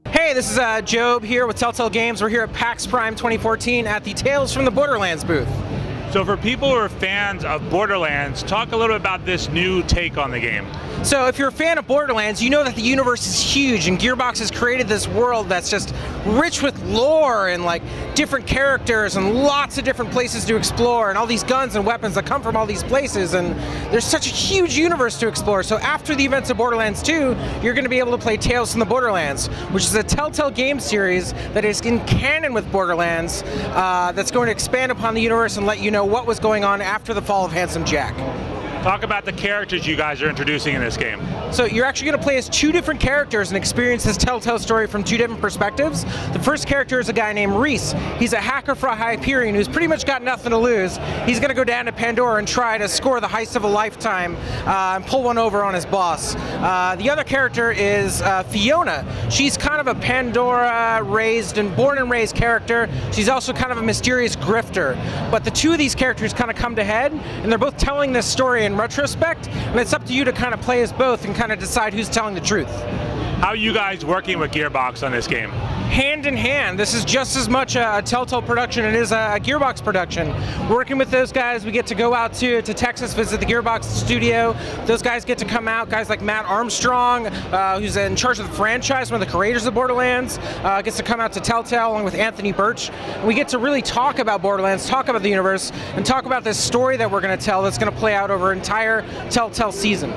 Hey, this is Job here with Telltale Games. We're here at PAX Prime 2014 at the Tales from the Borderlands booth. So for people who are fans of Borderlands, talk a little bit about this new take on the game. So if you're a fan of Borderlands, you know that the universe is huge, and Gearbox has created this world that's just rich with lore and like different characters and lots of different places to explore and all these guns and weapons that come from all these places, and there's such a huge universe to explore. So after the events of Borderlands 2, you're going to be able to play Tales from the Borderlands, which is a Telltale Games series that is in canon with Borderlands, that's going to expand upon the universe and let you know what was going on after the fall of Handsome Jack. Talk about the characters you guys are introducing in this game. So you're actually going to play as two different characters and experience this Telltale story from two different perspectives. The first character is a guy named Reese. He's a hacker for a Hyperion who's pretty much got nothing to lose. He's going to go down to Pandora and try to score the heist of a lifetime and pull one over on his boss. The other character is Fiona. She's kind of a Pandora-raised and born and raised character. She's also kind of a mysterious grifter. But the two of these characters kind of come to head, and they're both telling this story in retrospect, and it's up to you to kind of play as both and kind of decide who's telling the truth. How are you guys working with Gearbox on this game? Hand in hand. This is just as much a Telltale production as it is a Gearbox production. Working with those guys, we get to go out to Texas, visit the Gearbox studio. Those guys get to come out. Guys like Matt Armstrong, who's in charge of the franchise, one of the creators of Borderlands, gets to come out to Telltale along with Anthony Birch. And we get to really talk about Borderlands, talk about the universe, and talk about this story that we're going to tell that's going to play out over an entire Telltale season.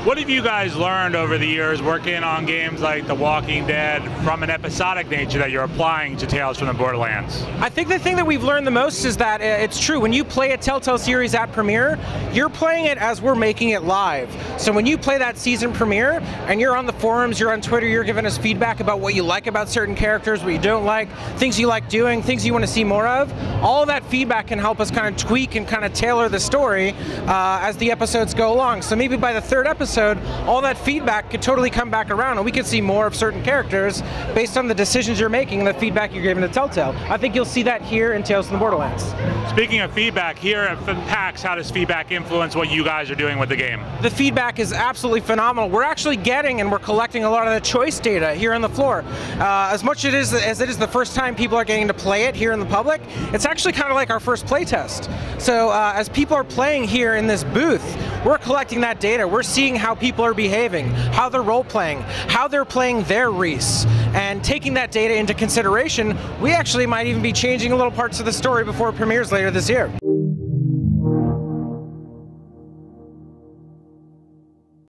What have you guys learned over the years working on games like The Walking Dead from an episodic nature that you're applying to Tales from the Borderlands? I think the thing that we've learned the most is that it's true. When you play a Telltale series at premiere, you're playing it as we're making it live. So when you play that season premiere and you're on the forums, you're on Twitter, you're giving us feedback about what you like about certain characters, what you don't like, things you like doing, things you want to see more of, all of that feedback can help us kind of tweak and kind of tailor the story as the episodes go along. So maybe by the third episode, all that feedback could totally come back around and we could see more of certain characters based on the decisions you're making and the feedback you're giving to Telltale. I think you'll see that here in Tales from the Borderlands. Speaking of feedback, here at PAX, how does feedback influence what you guys are doing with the game? The feedback is absolutely phenomenal. We're actually getting and we're collecting a lot of the choice data here on the floor. As much as it is the first time people are getting to play it here in the public, it's actually kind of like our first play test. So as people are playing here in this booth, we're collecting that data. We're seeing how people are behaving, how they're role-playing, how they're playing their Reese. And taking that data into consideration, we actually might even be changing little parts of the story before it premieres later this year.